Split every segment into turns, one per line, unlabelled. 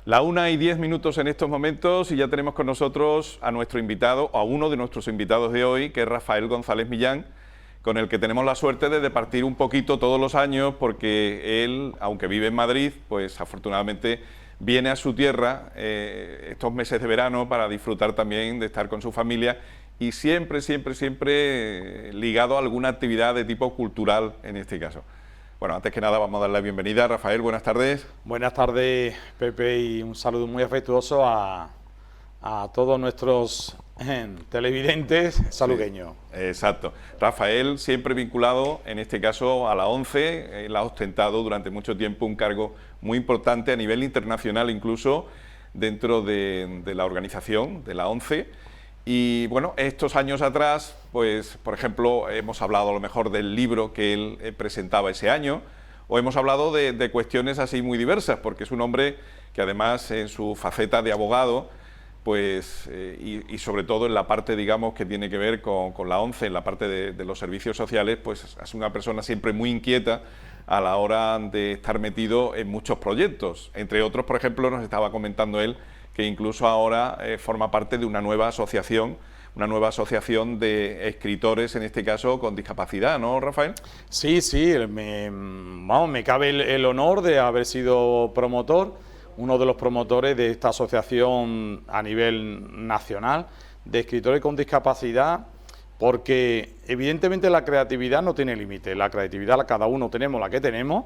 La 1:10 en estos momentos y ya tenemos con nosotros a nuestro invitado, a uno de nuestros invitados de hoy, que es Rafael González Millán, con el que tenemos la suerte de departir un poquito todos los años, porque él, aunque vive en Madrid, pues afortunadamente viene a su tierra estos meses de verano para disfrutar también de estar con su familia y siempre ligado a alguna actividad de tipo cultural en este caso. Bueno, antes que nada vamos a dar la bienvenida. Rafael, buenas tardes.
Buenas tardes, Pepe, y un saludo muy afectuoso a todos nuestros televidentes salugueños.
Sí, exacto. Rafael, siempre vinculado, en este caso, a la ONCE, él ha ostentado durante mucho tiempo un cargo muy importante a nivel internacional, incluso dentro de la organización de la ONCE. Y bueno, estos años atrás, pues por ejemplo, hemos hablado a lo mejor del libro que él presentaba ese año, o hemos hablado de cuestiones así muy diversas, porque es un hombre que además en su faceta de abogado, pues y sobre todo en la parte, digamos, que tiene que ver con la ONCE, en la parte de los servicios sociales, pues es una persona siempre muy inquieta a la hora de estar metido en muchos proyectos. Entre otros, por ejemplo, nos estaba comentando él que incluso ahora forma parte de una nueva asociación de escritores, en este caso, con discapacidad, ¿no, Rafael?
Sí, me cabe el honor de haber sido promotor, uno de los promotores de esta asociación a nivel nacional de escritores con discapacidad, porque evidentemente la creatividad no tiene límite, la creatividad cada uno tenemos la que tenemos,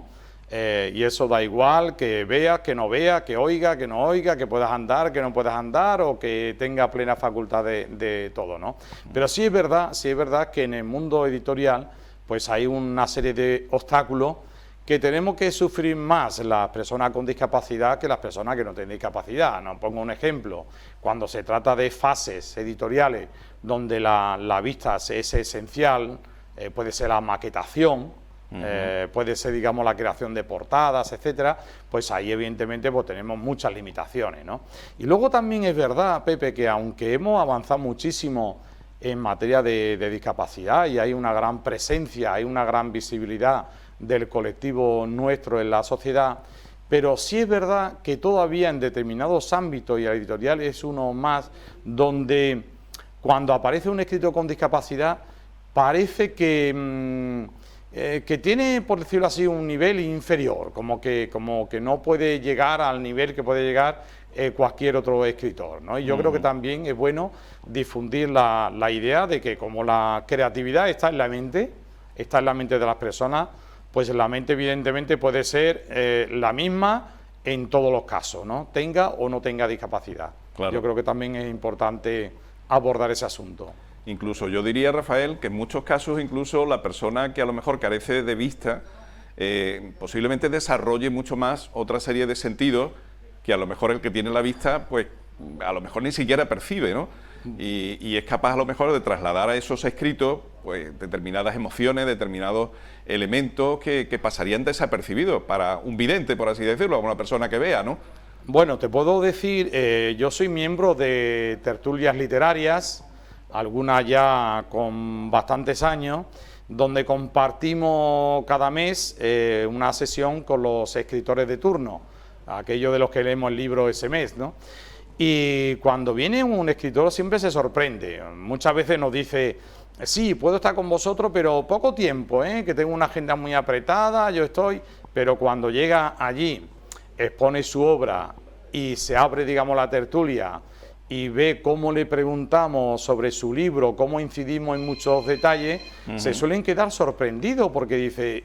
y eso da igual que veas, que no veas, que oiga, que no oiga, que puedas andar, que no puedas andar o que tenga plena facultad de todo, ¿no? Pero sí es verdad que en el mundo editorial pues hay una serie de obstáculos que tenemos que sufrir más las personas con discapacidad que las personas que no tienen discapacidad. No pongo un ejemplo, cuando se trata de fases editoriales donde la vista es esencial, puede ser la maquetación, puede ser, digamos, la creación de portadas, etcétera, pues ahí evidentemente pues tenemos muchas limitaciones, ¿no? Y luego también es verdad, Pepe, que aunque hemos avanzado muchísimo en materia de discapacidad y hay una gran presencia, hay una gran visibilidad del colectivo nuestro en la sociedad, pero sí es verdad que todavía en determinados ámbitos, y la editorial es uno más, donde cuando aparece un escritor con discapacidad parece que tiene, por decirlo así, un nivel inferior, como que no puede llegar al nivel que puede llegar cualquier otro escritor, ¿no? Y yo creo que también es bueno difundir la idea de que como la creatividad está en la mente de las personas, pues la mente evidentemente puede ser la misma en todos los casos, ¿no? Tenga o no tenga discapacidad. Claro. Yo creo que también es importante abordar ese asunto.
Incluso yo diría, Rafael, que en muchos casos incluso la persona que a lo mejor carece de vista posiblemente desarrolle mucho más otra serie de sentidos que a lo mejor el que tiene la vista pues a lo mejor ni siquiera percibe, ¿no? Y es capaz a lo mejor de trasladar a esos escritos pues determinadas emociones, determinados elementos que pasarían desapercibidos para un vidente, por así decirlo, a una persona que vea, ¿no?
Bueno, te puedo decir, yo soy miembro de tertulias literarias, algunas ya con bastantes años, donde compartimos cada mes una sesión con los escritores de turno, aquellos de los que leemos el libro ese mes, ¿no? Y cuando viene un escritor siempre se sorprende, muchas veces nos dice, sí, puedo estar con vosotros, pero poco tiempo, que tengo una agenda muy apretada, yo estoy, pero cuando llega allí, expone su obra y se abre, digamos, la tertulia y ve cómo le preguntamos sobre su libro, cómo incidimos en muchos detalles, se suelen quedar sorprendidos porque dice,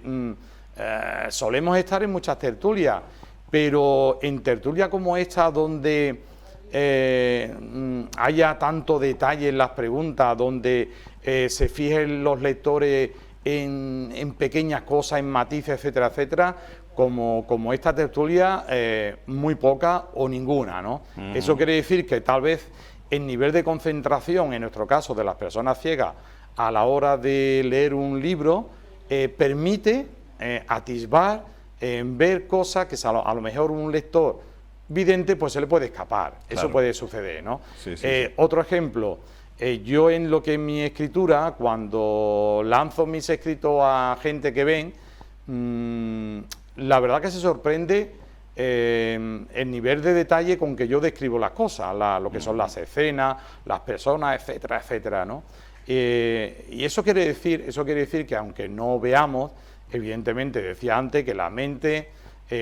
solemos estar en muchas tertulias, pero en tertulia como esta donde haya tanto detalle en las preguntas, donde se fijen los lectores en pequeñas cosas, en matices, etcétera, etcétera, como esta tertulia, muy poca o ninguna, ¿no? Eso quiere decir que tal vez el nivel de concentración, en nuestro caso, de las personas ciegas, a la hora de leer un libro, permite atisbar, ver cosas que a lo mejor un lector vidente pues se le puede escapar, claro. Eso puede suceder, ¿no? Sí. Otro ejemplo, yo en lo que es mi escritura, cuando lanzo mis escritos a gente que ven, la verdad que se sorprende el nivel de detalle con que yo describo las cosas, lo que son las escenas, las personas, etcétera, etcétera, ¿no? Y eso quiere decir que aunque no veamos, evidentemente decía antes que la mente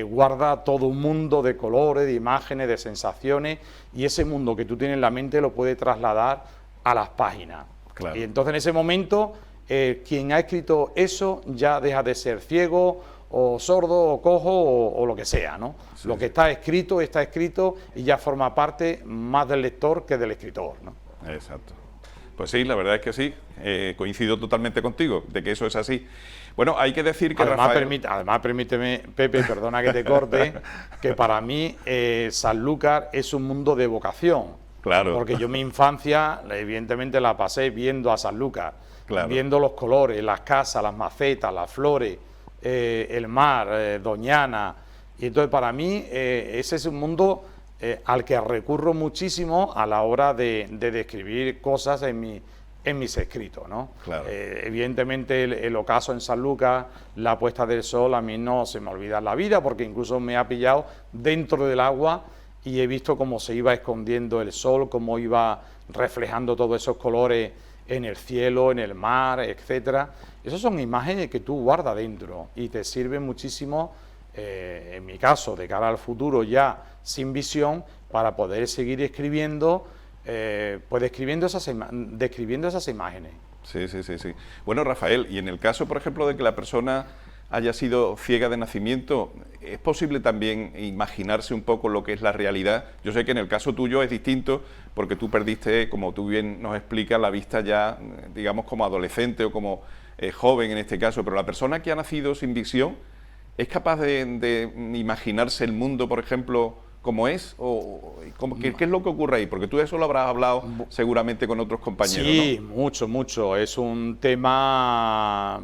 guarda todo un mundo de colores, de imágenes, de sensaciones, y ese mundo que tú tienes en la mente lo puede trasladar a las páginas.
Claro.
Y entonces en ese momento quien ha escrito eso ya deja de ser ciego o sordo o cojo o lo que sea, ¿no?
Sí,
lo que está escrito y ya forma parte más del lector que del escritor, ¿no?
Exacto. Pues sí, la verdad es que sí, coincido totalmente contigo, de que eso es así. Bueno, hay que decir que
además,
Rafael...
permíteme, Pepe, perdona que te corte, que para mí Sanlúcar es un mundo de vocación.
Claro.
Porque yo mi infancia, evidentemente, la pasé viendo a Sanlúcar,
claro,
viendo los colores, las casas, las macetas, las flores, el mar, Doñana. Y entonces para mí ese es un mundo al que recurro muchísimo a la hora de describir cosas en mis escritos, ¿no?
Claro.
Evidentemente el ocaso en Sanlúcar, la puesta del sol, a mí no se me olvida en la vida, porque incluso me ha pillado dentro del agua y he visto cómo se iba escondiendo el sol, cómo iba reflejando todos esos colores en el cielo, en el mar, etcétera. Esas son imágenes que tú guardas dentro y te sirven muchísimo, en mi caso, de cara al futuro ya sin visión, para poder seguir escribiendo, pues describiendo esas imágenes.
Sí, sí, sí, sí. Bueno, Rafael, y en el caso, por ejemplo, de que la persona haya sido ciega de nacimiento, ¿es posible también imaginarse un poco lo que es la realidad? Yo sé que en el caso tuyo es distinto, porque tú perdiste, como tú bien nos explicas, la vista ya, digamos, como adolescente o como joven en este caso, pero la persona que ha nacido sin visión, ¿es capaz de imaginarse el mundo, por ejemplo, como es? ¿Qué es lo que ocurre ahí? Porque tú eso lo habrás hablado seguramente con otros compañeros,
sí,
¿no?
mucho, mucho. Es un tema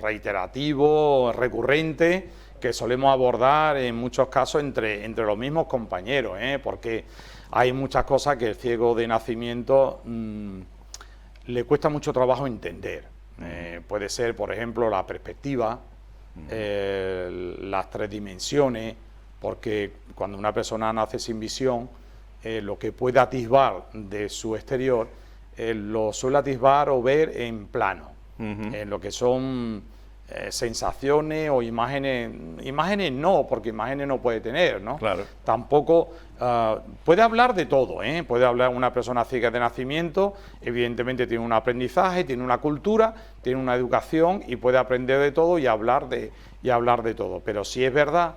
reiterativo, recurrente, que solemos abordar en muchos casos entre los mismos compañeros, porque hay muchas cosas que el ciego de nacimiento le cuesta mucho trabajo entender. Puede ser, por ejemplo, la perspectiva, las tres dimensiones, porque cuando una persona nace sin visión, lo que puede atisbar de su exterior, lo suele atisbar o ver en plano, en lo que son sensaciones o imágenes. Imágenes no, porque imágenes no puede tener, ¿no?
Claro.
Tampoco puede hablar de todo, puede hablar una persona ciega de nacimiento, evidentemente tiene un aprendizaje, tiene una cultura, tiene una educación y puede aprender de todo y hablar de todo. Pero sí es verdad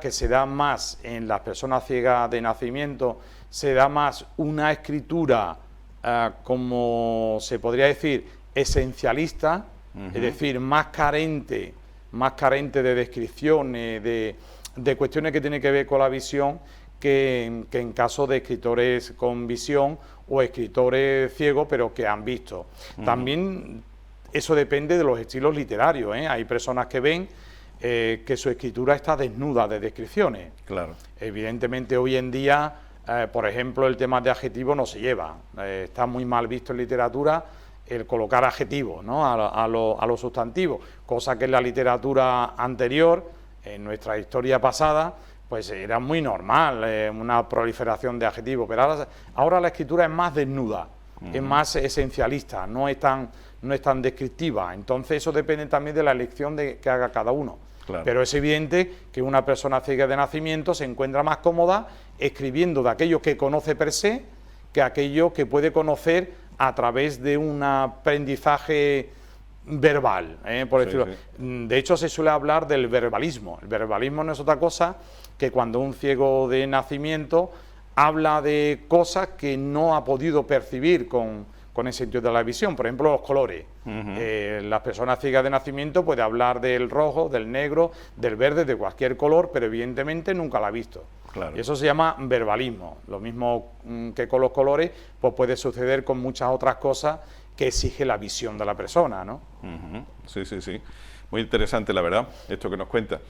que se da más en las personas ciegas de nacimiento, se da más una escritura, como se podría decir, esencialista, es decir, más carente de descripciones, de cuestiones que tienen que ver con la visión, que en caso de escritores con visión o escritores ciegos, pero que han visto. También eso depende de los estilos literarios, Hay personas que ven que su escritura está desnuda de descripciones.
Claro.
Evidentemente hoy en día, por ejemplo, el tema de adjetivos no se lleva. Está muy mal visto en literatura el colocar adjetivos, ¿no?, a los sustantivos, cosa que en la literatura anterior, en nuestra historia pasada, pues era muy normal, una proliferación de adjetivos, pero ahora la escritura es más desnuda, es más esencialista, no es tan descriptiva. Entonces eso depende también de la elección que haga cada uno.
Claro.
Pero es evidente que una persona ciega de nacimiento se encuentra más cómoda escribiendo de aquello que conoce per se que aquello que puede conocer a través de un aprendizaje verbal, por decirlo. Sí. De hecho, se suele hablar del verbalismo. El verbalismo no es otra cosa que cuando un ciego de nacimiento habla de cosas que no ha podido percibir con el sentido de la visión. Por ejemplo, los colores. Las personas ciegas de nacimiento pueden hablar del rojo, del negro, del verde, de cualquier color, pero evidentemente nunca la ha visto.
Claro.
Y eso se llama verbalismo. Lo mismo que con los colores, pues puede suceder con muchas otras cosas que exige la visión de la persona, ¿no?
Sí, sí, sí. Muy interesante, la verdad, esto que nos cuenta.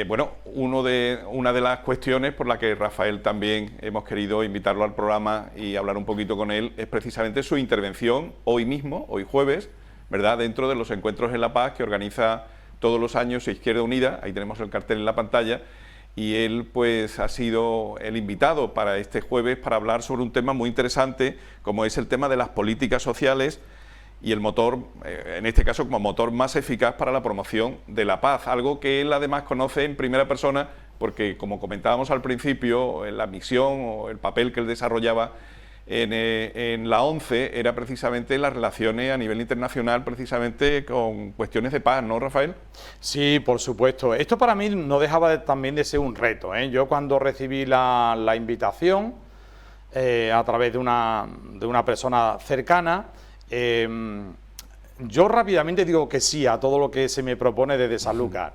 Bueno, una de las cuestiones por la que Rafael también hemos querido invitarlo al programa y hablar un poquito con él es precisamente su intervención hoy mismo, hoy jueves, ¿verdad?, dentro de los Encuentros en La Paz que organiza todos los años Izquierda Unida. Ahí tenemos el cartel en la pantalla. y él pues ha sido el invitado para este jueves para hablar sobre un tema muy interesante como es el tema de las políticas sociales y el motor, en este caso como motor más eficaz para la promoción de la paz, algo que él además conoce en primera persona porque, como comentábamos al principio, la misión o el papel que él desarrollaba en la ONCE era precisamente las relaciones a nivel internacional, precisamente con cuestiones de paz, ¿no, Rafael?
Sí, por supuesto. Esto para mí no dejaba también de ser un reto, ¿eh? Yo cuando recibí la invitación a través de una persona cercana, yo rápidamente digo que sí a todo lo que se me propone desde Sanlúcar.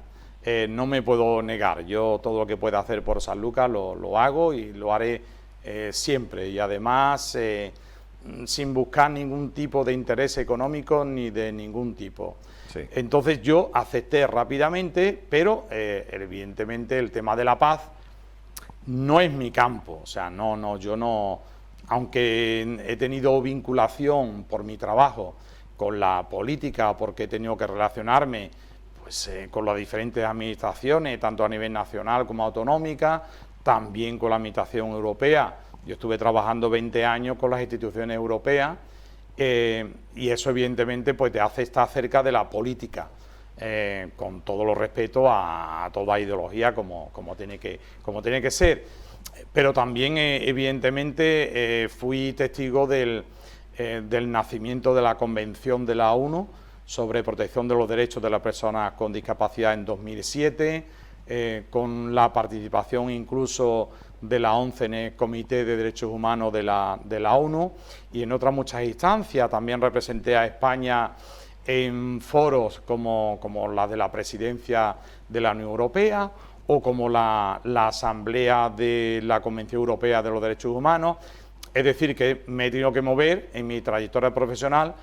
No me puedo negar, yo todo lo que pueda hacer por Sanlúcar lo hago y lo haré siempre, y además sin buscar ningún tipo de interés económico ni de ningún tipo. Sí. Entonces yo acepté rápidamente, pero evidentemente el tema de la paz no es mi campo, o sea, yo no, aunque he tenido vinculación por mi trabajo con la política, porque he tenido que relacionarme con las diferentes administraciones, tanto a nivel nacional como autonómica, también con la administración europea. Yo estuve trabajando 20 años con las instituciones europeas y eso evidentemente pues te hace estar cerca de la política, con todo los respeto a toda ideología como tiene que ser. Pero también evidentemente fui testigo del nacimiento de la Convención de la ONU sobre protección de los derechos de las personas con discapacidad en 2007, con la participación incluso de la ONCE en el Comité de Derechos Humanos de la ONU, y en otras muchas instancias. También representé a España en foros como la de la Presidencia de la Unión Europea o como la Asamblea de la Convención Europea de los Derechos Humanos. Es decir, que me he tenido que mover en mi trayectoria profesional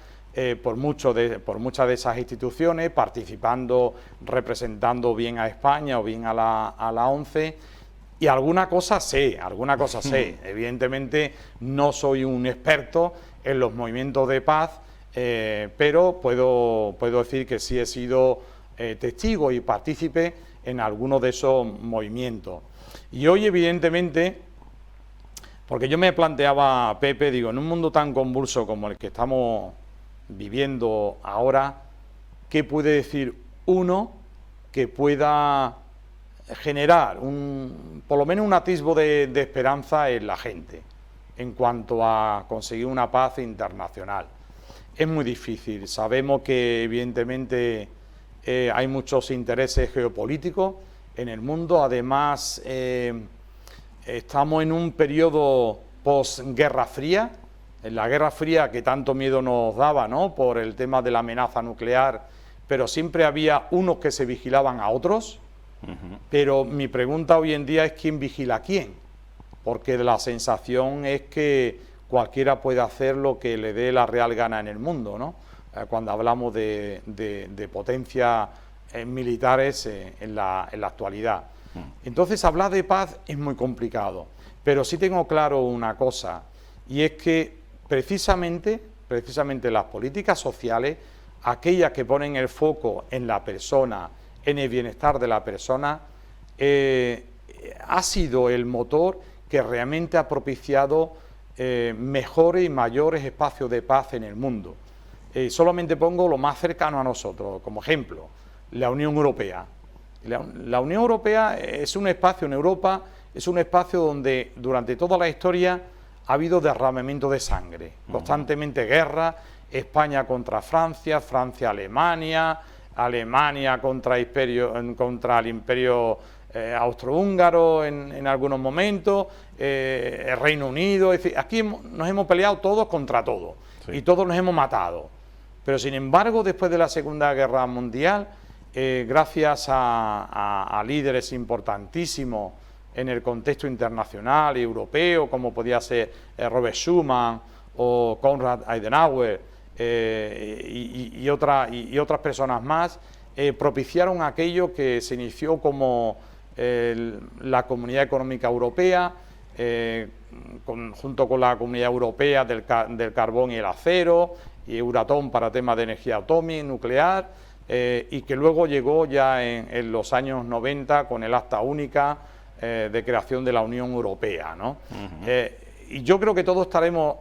por muchas de esas instituciones, participando, representando bien a España o bien a la ONCE, y alguna cosa sé. Evidentemente no soy un experto en los movimientos de paz, pero puedo decir que sí he sido testigo y partícipe en algunos de esos movimientos. Y hoy evidentemente, porque yo me planteaba, Pepe, digo, en un mundo tan convulso como el que estamos viviendo ahora, ¿qué puede decir uno que pueda generar por lo menos un atisbo de esperanza en la gente en cuanto a conseguir una paz internacional? Es muy difícil. Sabemos que evidentemente hay muchos intereses geopolíticos en el mundo. Además, estamos en un periodo post-Guerra Fría, en la Guerra Fría que tanto miedo nos daba, ¿no?, por el tema de la amenaza nuclear, pero siempre había unos que se vigilaban a otros. Pero mi pregunta hoy en día es ¿quién vigila a quién? Porque la sensación es que cualquiera puede hacer lo que le dé la real gana en el mundo, ¿no? Cuando hablamos de potencias militares en la actualidad. Entonces hablar de paz es muy complicado, pero sí tengo claro una cosa, y es que precisamente las políticas sociales, aquellas que ponen el foco en la persona, en el bienestar de la persona, ha sido el motor que realmente ha propiciado mejores y mayores espacios de paz en el mundo. Solamente pongo lo más cercano a nosotros, como ejemplo, la Unión Europea. La Unión Europea es un espacio en Europa, es un espacio donde durante toda la historia ha habido derramamiento de sangre, constantemente guerra, España contra Francia, Francia-Alemania, Alemania contra el Imperio austrohúngaro en algunos momentos, el Reino Unido. Es decir, aquí nos hemos peleado todos contra todos, sí, y todos nos hemos matado. Pero sin embargo, después de la Segunda Guerra Mundial, gracias a líderes importantísimos en el contexto internacional y europeo, como podía ser Robert Schuman o Konrad Adenauer, y otras personas más, propiciaron aquello que se inició como la Comunidad Económica Europea, junto con la Comunidad Europea del Carbón y el Acero, y Euratom para temas de energía atómica, nuclear, y que luego llegó ya en los años 90 con el Acta Única de creación de la Unión Europea, ¿no? Y yo creo que todos estaremos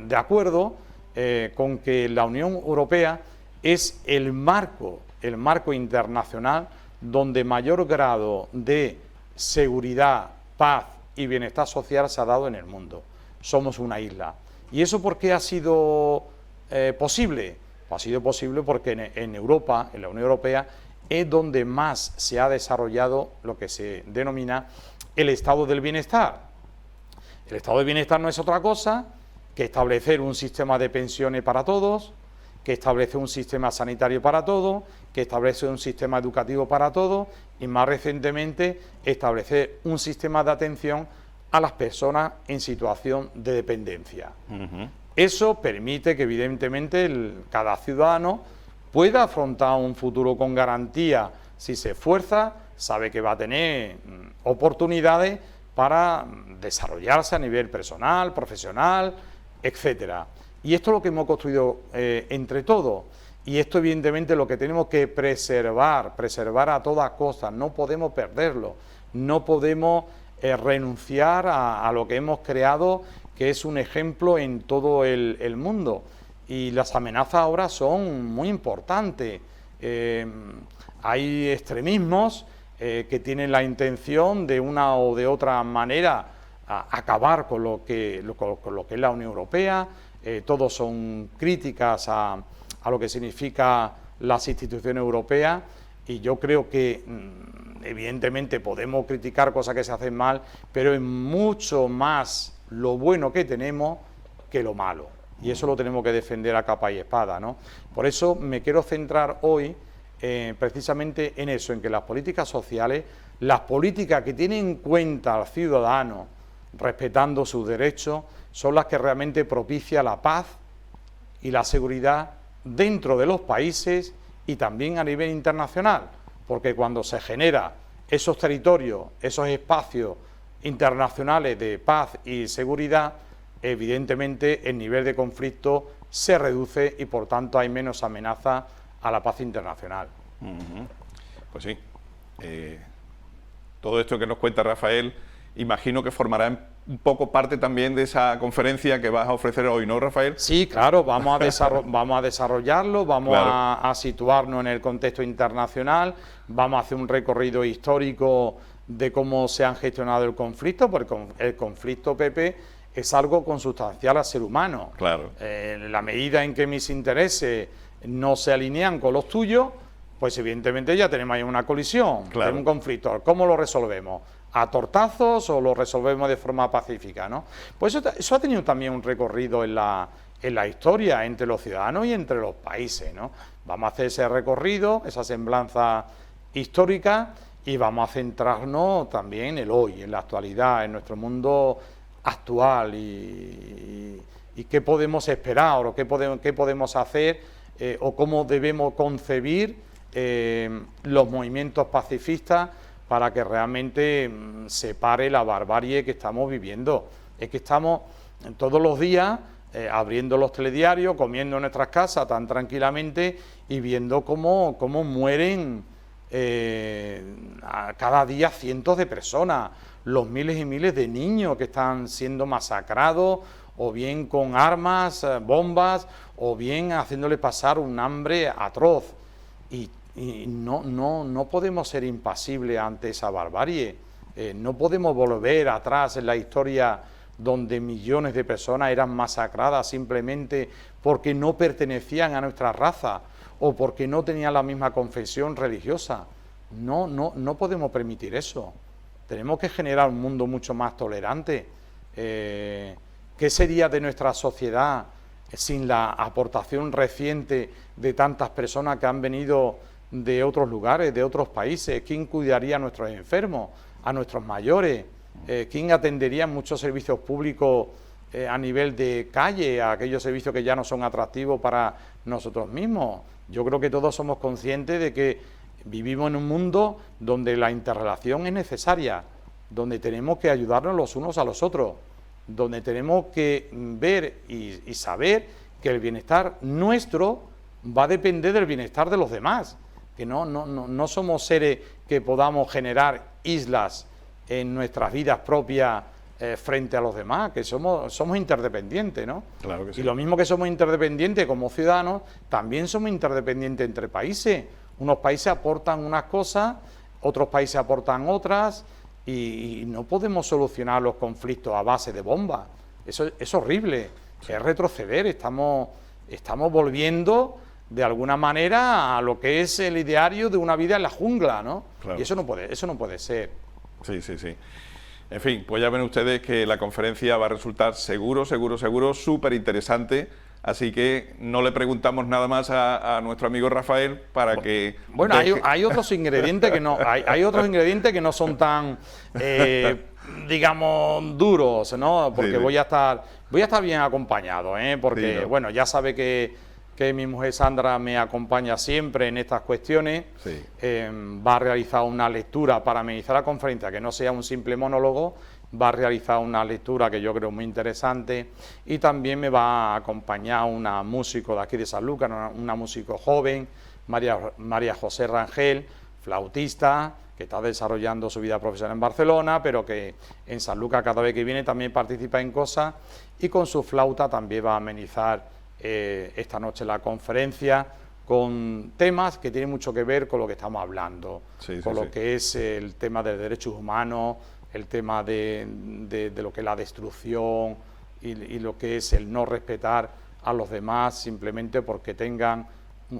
de acuerdo con que la Unión Europea es el marco internacional donde mayor grado de seguridad, paz y bienestar social se ha dado en el mundo. Somos una isla. ¿Y eso por qué ha sido posible? Pues ha sido posible porque en Europa, en la Unión Europea, es donde más se ha desarrollado lo que se denomina el estado del bienestar. El estado del bienestar no es otra cosa que establecer un sistema de pensiones para todos, que establece un sistema sanitario para todos, que establece un sistema educativo para todos y más recientemente establecer un sistema de atención a las personas en situación de dependencia. Eso permite que evidentemente cada ciudadano pueda afrontar un futuro con garantía si se esfuerza, sabe que va a tener oportunidades para desarrollarse a nivel personal, profesional, etcétera. Y esto es lo que hemos construido entre todos. Y esto evidentemente es lo que tenemos que preservar a toda costa. No podemos perderlo, no podemos renunciar a lo que hemos creado, que es un ejemplo en todo el mundo. Y las amenazas ahora son muy importantes. Hay extremismos que tienen la intención de una o de otra manera acabar con lo que es la Unión Europea. Todos son críticas a lo que significa las instituciones europeas y yo creo que evidentemente podemos criticar cosas que se hacen mal, pero es mucho más lo bueno que tenemos que lo malo. Y eso lo tenemos que defender a capa y espada, ¿no? Por eso me quiero centrar hoy precisamente en eso, en que las políticas sociales, las políticas que tienen en cuenta al ciudadano, respetando sus derechos, son las que realmente propician la paz y la seguridad dentro de los países y también a nivel internacional, porque cuando se genera esos territorios, esos espacios internacionales de paz y seguridad, evidentemente el nivel de conflicto se reduce y por tanto hay menos amenaza a la paz internacional.
Pues sí, todo esto que nos cuenta Rafael, imagino que formará un poco parte también de esa conferencia que vas a ofrecer hoy, ¿no, Rafael?
Sí, claro, vamos a desarrollarlo, vamos a situarnos en el contexto internacional, vamos a hacer un recorrido histórico de cómo se han gestionado el conflicto, porque el conflicto, Pepe, es algo consustancial al ser humano.
Claro.
En la medida en que mis intereses no se alinean con los tuyos, pues evidentemente ya tenemos ahí una colisión,
claro,
un conflicto. ¿Cómo lo resolvemos? ¿A tortazos o lo resolvemos de forma pacífica, ¿no? Pues eso ha tenido también un recorrido en la historia entre los ciudadanos y entre los países, ¿no? Vamos a hacer ese recorrido, esa semblanza histórica y vamos a centrarnos también en el hoy, en la actualidad, en nuestro mundo actual y qué podemos esperar o qué podemos hacer o cómo debemos concebir los movimientos pacifistas para que realmente se pare la barbarie que estamos viviendo. Es que estamos todos los días abriendo los telediarios, comiendo en nuestras casas tan tranquilamente y viendo cómo mueren cada día cientos de personas, los miles y miles de niños que están siendo masacrados, o bien con armas, bombas, o bien haciéndole pasar un hambre atroz. Y no podemos ser impasibles ante esa barbarie. No podemos volver atrás en la historia donde millones de personas eran masacradas simplemente porque no pertenecían a nuestra raza o porque no tenían la misma confesión religiosa. No podemos permitir eso. Tenemos que generar un mundo mucho más tolerante. ¿Qué sería de nuestra sociedad sin la aportación reciente de tantas personas que han venido de otros lugares, de otros países? ¿Quién cuidaría a nuestros enfermos, a nuestros mayores? ¿Quién atendería muchos servicios públicos a nivel de calle, a aquellos servicios que ya no son atractivos para nosotros mismos? Yo creo que todos somos conscientes de que vivimos en un mundo donde la interrelación es necesaria, donde tenemos que ayudarnos los unos a los otros, donde tenemos que ver y saber que el bienestar nuestro va a depender del bienestar de los demás, que no somos seres que podamos generar islas en nuestras vidas propias frente a los demás, que somos interdependientes, ¿no?
Claro que sí.
Y lo mismo que somos interdependientes como ciudadanos, también somos interdependientes entre países. Unos países aportan unas cosas, otros países aportan otras, y no podemos solucionar los conflictos a base de bombas. Eso es horrible, sí. Es retroceder, estamos volviendo de alguna manera a lo que es el ideario de una vida en la jungla, ¿no? Claro. Y eso no puede ser.
Sí, sí, sí. En fin, pues ya ven ustedes que la conferencia va a resultar seguro, súper interesante. Así que no le preguntamos nada más a nuestro amigo Rafael para que...
Bueno, hay otros ingredientes que no, hay otros ingredientes que no son tan, digamos, duros, ¿no? Porque sí. Voy a estar bien acompañado, porque, sí, ¿no? Bueno, ya sabe que mi mujer Sandra me acompaña siempre en estas cuestiones. Sí. Va a realizar una lectura para amenizar la conferencia, que no sea un simple monólogo, va a realizar una lectura que yo creo muy interesante, y también me va a acompañar una músico de aquí de Sanlúcar, una músico joven, María José Rangel, flautista, que está desarrollando su vida profesional en Barcelona, pero que en Sanlúcar cada vez que viene también participa en cosas, y con su flauta también va a amenizar esta noche la conferencia con temas que tienen mucho que ver con lo que estamos hablando, sí, con lo que es el tema de derechos humanos, el tema de lo que es la destrucción y lo que es el no respetar a los demás simplemente porque tengan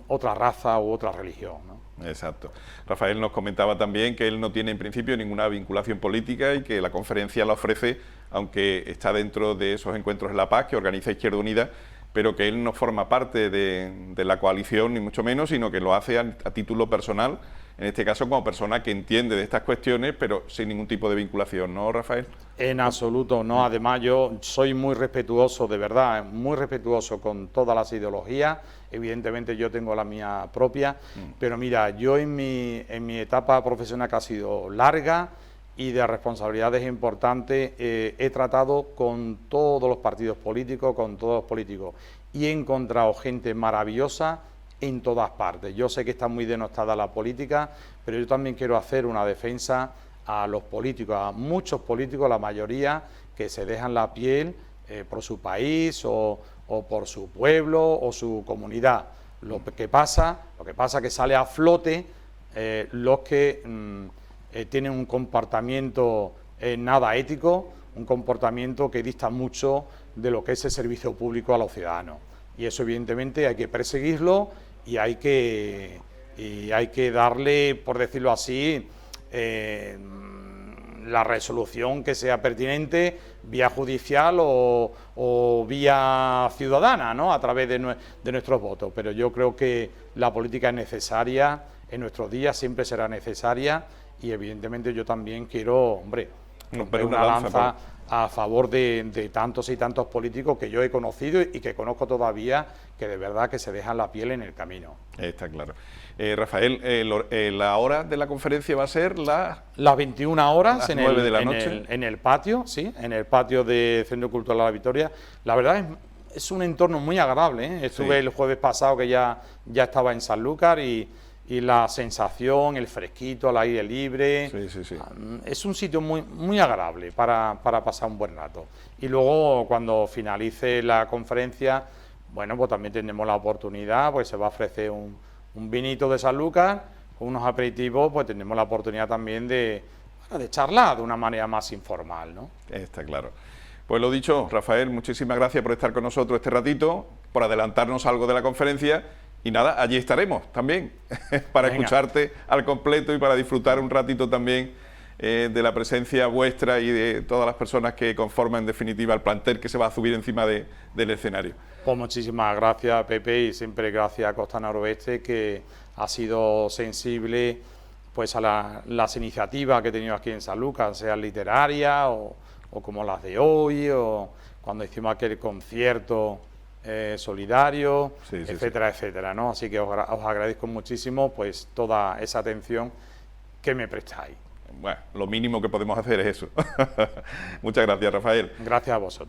otra raza u otra religión, ¿no?
Exacto. Rafael nos comentaba también que él no tiene en principio ninguna vinculación política y que la conferencia la ofrece, aunque está dentro de esos encuentros de la paz que organiza Izquierda Unida, pero que él no forma parte de la coalición, ni mucho menos, sino que lo hace a título personal, en este caso como persona que entiende de estas cuestiones, pero sin ningún tipo de vinculación, ¿no, Rafael?
En absoluto, no. Además, yo soy muy respetuoso, de verdad, muy respetuoso con todas las ideologías. Evidentemente yo tengo la mía propia, pero mira, yo en mi etapa profesional, que ha sido larga y de responsabilidades importantes, he tratado con todos los partidos políticos, con todos los políticos, y he encontrado gente maravillosa en todas partes. Yo sé que está muy denostada la política, pero yo también quiero hacer una defensa a los políticos, a muchos políticos, la mayoría, que se dejan la piel por su país o por su pueblo o su comunidad. Lo que pasa es que sale a flote los que tienen un comportamiento nada ético, un comportamiento que dista mucho de lo que es el servicio público a los ciudadanos. Y eso evidentemente hay que perseguirlo y hay que darle, por decirlo así, la resolución que sea pertinente vía judicial o vía ciudadana, ¿no?, a través de nuestros votos. Pero yo creo que la política es necesaria, en nuestros días siempre será necesaria, y evidentemente yo también quiero, hombre, romper una lanza a favor de tantos y tantos políticos que yo he conocido y que conozco todavía, que de verdad que se dejan la piel en el camino.
Está claro. Rafael, la hora de la conferencia va a ser las
21 horas,
las 9 de la noche.
En el patio, sí, en el patio de Centro Cultural La Victoria. La verdad es un entorno muy agradable, ¿eh? Estuve el jueves pasado, que ya estaba en Sanlúcar, y la sensación, el fresquito, al aire libre, es un sitio muy, muy agradable para pasar un buen rato. Y luego, cuando finalice la conferencia, bueno, pues también tenemos la oportunidad, pues se va a ofrecer un vinito de Sanlúcar, con unos aperitivos, pues tenemos la oportunidad también de charlar de una manera más informal, ¿no?
Está claro. Pues lo dicho, Rafael, muchísimas gracias por estar con nosotros este ratito, por adelantarnos algo de la conferencia. Y nada, allí estaremos también para escucharte al completo y para disfrutar un ratito también de la presencia vuestra y de todas las personas que conforman en definitiva el plantel que se va a subir encima del escenario.
Pues muchísimas gracias, Pepe, y siempre gracias a Costa Noroeste, que ha sido sensible pues a las iniciativas que he tenido aquí en Sanlúcar, sean literarias o como las de hoy, o cuando hicimos aquel concierto solidario, etcétera, etcétera, ¿no? Así que os agradezco muchísimo pues toda esa atención que me prestáis.
Bueno, lo mínimo que podemos hacer es eso. Muchas gracias, Rafael.
Gracias a vosotros.